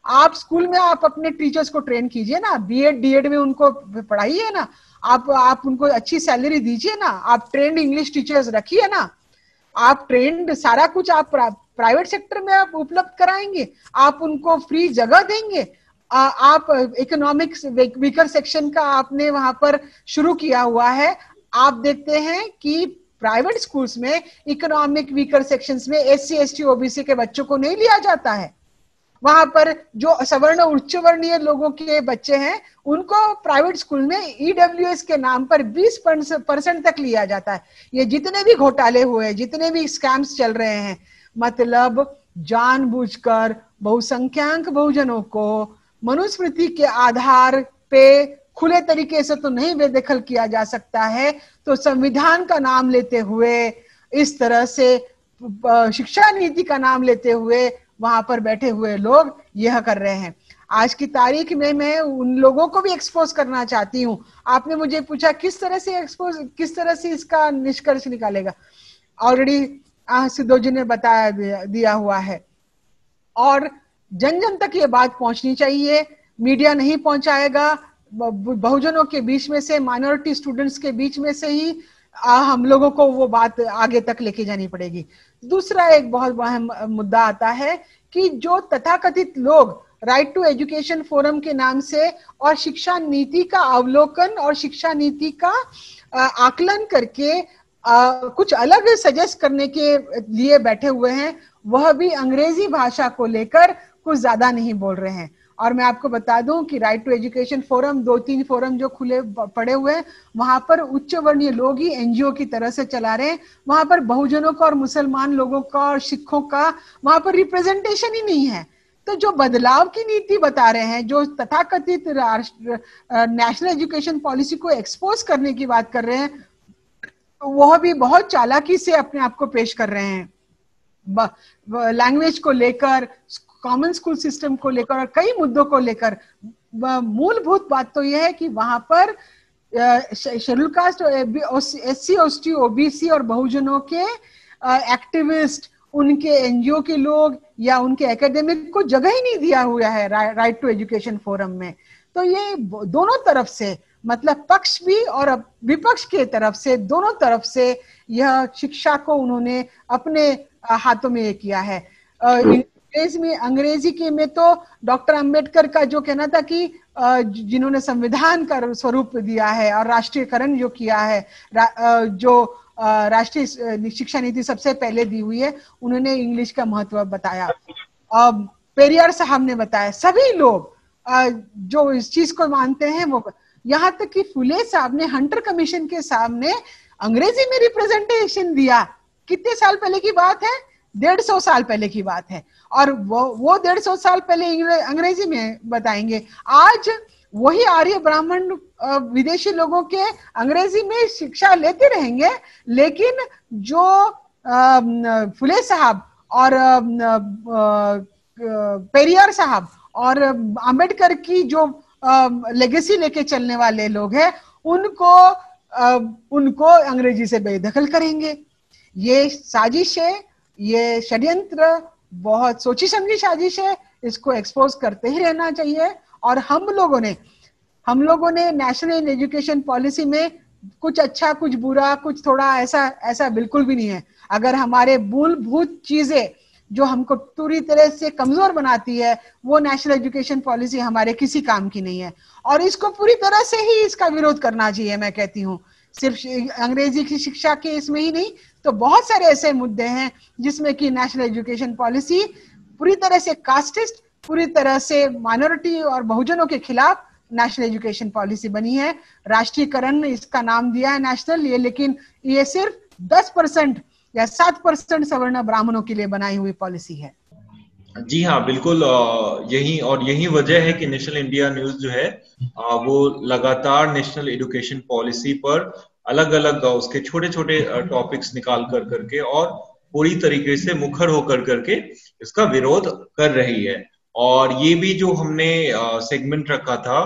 आप स्कूल में आप अपने टीचर्स को ट्रेन कीजिए ना, बीएड डीएड में उनको पढ़ाइए ना, आप उनको अच्छी सैलरी दीजिए ना, आप ट्रेंड इंग्लिश टीचर्स रखिए ना, आप ट्रेंड सारा कुछ आप प्राइवेट सेक्टर में आप उपलब्ध कराएंगे, आप उनको फ्री जगह देंगे। आप इकोनॉमिक्स वीकर सेक्शन का आपने वहां पर शुरू किया हुआ है। आप देखते हैं कि प्राइवेट स्कूल्स में इकोनॉमिक वीकर सेक्शंस में एससी एसटी ओबीसी के बच्चों को नहीं लिया जाता है। वहां पर जो सवर्ण उच्च वर्णीय लोगों के बच्चे हैं उनको प्राइवेट स्कूल में ईडब्ल्यूएस के नाम पर 20% तक लिया जाता है। ये जितने भी घोटाले हुए, जितने भी स्कैम्स चल रहे हैं, मतलब जानबूझकर बहुसंख्यक बहुजनों को मनुस्मृति के आधार पे खुले तरीके से तो नहीं बेदखल किया जा सकता है, तो संविधान का नाम लेते हुए, इस तरह से शिक्षा नीति का नाम लेते हुए वहां पर बैठे हुए लोग यह कर रहे हैं। आज की तारीख में मैं उन लोगों को भी एक्सपोज करना चाहती हूँ। आपने मुझे पूछा किस तरह से इसका निष्कर्ष निकालेगा। ऑलरेडी सिद्धू जी ने बताया दिया हुआ है, और जन जन तक ये बात पहुंचनी चाहिए। मीडिया नहीं पहुंचाएगा, बहुजनों के बीच में से, माइनॉरिटी स्टूडेंट्स के बीच में से ही हम लोगों को वो बात आगे तक लेके जानी पड़ेगी। दूसरा एक बहुत अहम मुद्दा आता है कि जो तथाकथित लोग राइट टू एजुकेशन फोरम के नाम से और शिक्षा नीति का अवलोकन और शिक्षा नीति का आकलन करके कुछ अलग सजेस्ट करने के लिए बैठे हुए हैं, वह भी अंग्रेजी भाषा को लेकर कुछ ज्यादा नहीं बोल रहे हैं। और मैं आपको बता दूं कि right to education forum, 2-3 forum जो खुले पड़े हुए हैं, वहां पर उच्च वर्णीय लोग ही एनजीओ की तरह से चला रहे हैं। वहां पर बहुजनों का और मुसलमान लोगों का और सिखों का वहां पर रिप्रेजेंटेशन ही नहीं है। तो जो बदलाव की नीति बता रहे हैं, जो तथाकथित नेशनल एजुकेशन पॉलिसी को एक्सपोज करने की बात कर रहे हैं, वह भी बहुत चालाकी से अपने आप को पेश कर रहे हैं। लैंग्वेज को लेकर, कॉमन स्कूल सिस्टम को लेकर और कई मुद्दों को लेकर। मूलभूत बात तो यह है कि वहां पर schedule caste, SC ST OBC और बहुजनों के एक्टिविस्ट, उनके एनजीओ के लोग या उनके एकेडमिक को जगह ही नहीं दिया हुआ है राइट टू एजुकेशन फोरम में। तो ये दोनों तरफ से, मतलब पक्ष भी और विपक्ष के तरफ से, दोनों तरफ से यह शिक्षा को उन्होंने अपने हाथों में किया है। अंग्रेजी के में तो डॉक्टर अंबेडकर का जो कहना था कि जिन्होंने संविधान का स्वरूप दिया है और राष्ट्रीयकरण जो किया है, जो राष्ट्रीय शिक्षा नीति सबसे पहले दी हुई है, उन्होंने इंग्लिश का महत्व बताया। पेरियार साहब ने बताया, सभी लोग जो इस चीज को मानते हैं वो, यहाँ तक कि फुले साहब ने हंटर कमीशन के सामने अंग्रेजी में रिप्रेजेंटेशन दिया। कितने साल पहले की बात है? 150 साल पहले की बात है। और वो 150 साल पहले अंग्रेजी में बताएंगे। आज वही आर्य ब्राह्मण विदेशी लोगों के अंग्रेजी में शिक्षा लेते रहेंगे, लेकिन जो फुले साहब और पेरियार साहब और अंबेडकर की जो लेगेसी लेके चलने वाले लोग हैं, उनको अंग्रेजी से बेदखल करेंगे। ये साजिश है, ये षड्यंत्र बहुत सोची समझी साजिश है। इसको एक्सपोज करते ही रहना चाहिए। और हम लोगों ने नेशनल एजुकेशन पॉलिसी में कुछ अच्छा, कुछ बुरा, कुछ थोड़ा ऐसा बिल्कुल भी नहीं है। अगर हमारे मूलभूत चीजें जो हमको पूरी तरह से कमजोर बनाती है, वो नेशनल एजुकेशन पॉलिसी हमारे किसी काम की नहीं है। और इसको पूरी तरह से ही इसका विरोध करना चाहिए। मैं कहती हूँ सिर्फ अंग्रेजी की शिक्षा के इसमें ही नहीं, तो बहुत सारे ऐसे मुद्दे हैं जिसमें कि नेशनल एजुकेशन पॉलिसी पूरी तरह से कास्टिस्ट, पूरी तरह से माइनॉरिटी और बहुजनों के खिलाफ नेशनल एजुकेशन पॉलिसी बनी है। राष्ट्रीयकरण इसका नाम दिया है नेशनल, ये, लेकिन ये सिर्फ 10% या 7% सवर्ण ब्राह्मणों के लिए बनाई हुई पॉलिसी है? जी हाँ, बिल्कुल। यही वजह है कि नेशनल इंडिया न्यूज जो है वो लगातार नेशनल एजुकेशन पॉलिसी पर अलग अलग उसके छोटे छोटे टॉपिक्स निकाल कर करके और पूरी तरीके से मुखर होकर करके इसका विरोध कर रही है। और ये भी जो हमने सेगमेंट रखा था,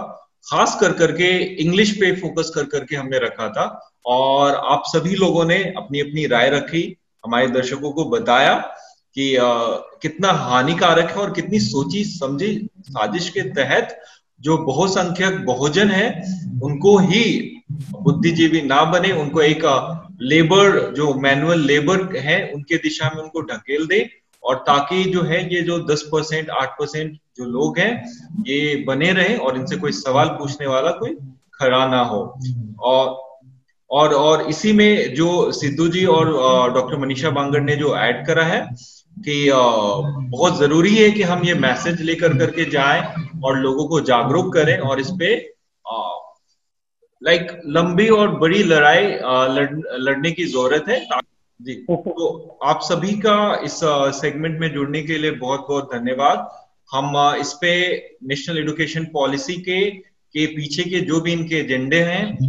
खास कर करके इंग्लिश पे फोकस कर करके हमने रखा था, और आप सभी लोगों ने अपनी अपनी राय रखी, हमारे दर्शकों को बताया कि कितना हानिकारक है और कितनी सोची समझी साजिश के तहत जो बहुसंख्यक बहुजन है उनको ही बुद्धिजीवी ना बने, उनको एक लेबर जो मैनुअल लेबर है उनके दिशा में उनको ढकेल दे, और ताकि जो है ये जो 10% 8% जो लोग हैं ये बने रहे और इनसे कोई सवाल पूछने वाला कोई खड़ा ना हो। और इसी में जो सिद्धू जी और डॉक्टर मनीषा बांगर ने जो ऐड करा है कि बहुत जरूरी है कि हम ये मैसेज लेकर करके जाएं और लोगों को जागरूक करें, और इस पे लंबी और बड़ी लड़ाई लड़ने की जरूरत है। जी, तो आप सभी का इस सेगमेंट में जुड़ने के लिए बहुत बहुत धन्यवाद। हम इस पे नेशनल एजुकेशन पॉलिसी के पीछे के जो भी इनके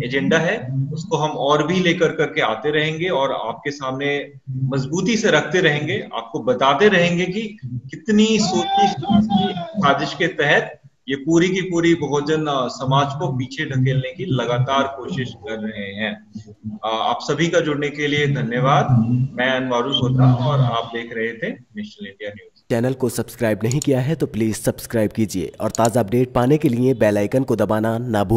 एजेंडा है उसको हम और भी लेकर करके आते रहेंगे और आपके सामने मजबूती से रखते रहेंगे, आपको बताते रहेंगे कि कितनी सोची साजिश के तहत ये पूरी की पूरी बहुजन समाज को पीछे ढकेलने की लगातार कोशिश कर रहे हैं। आप सभी का जुड़ने के लिए धन्यवाद। मैं अनवारुल होता और आप देख रहे थे नेशनल इंडिया न्यूज। चैनल को सब्सक्राइब नहीं किया है तो प्लीज सब्सक्राइब कीजिए और ताज़ा अपडेट पाने के लिए बेल आइकन को दबाना ना भूलें।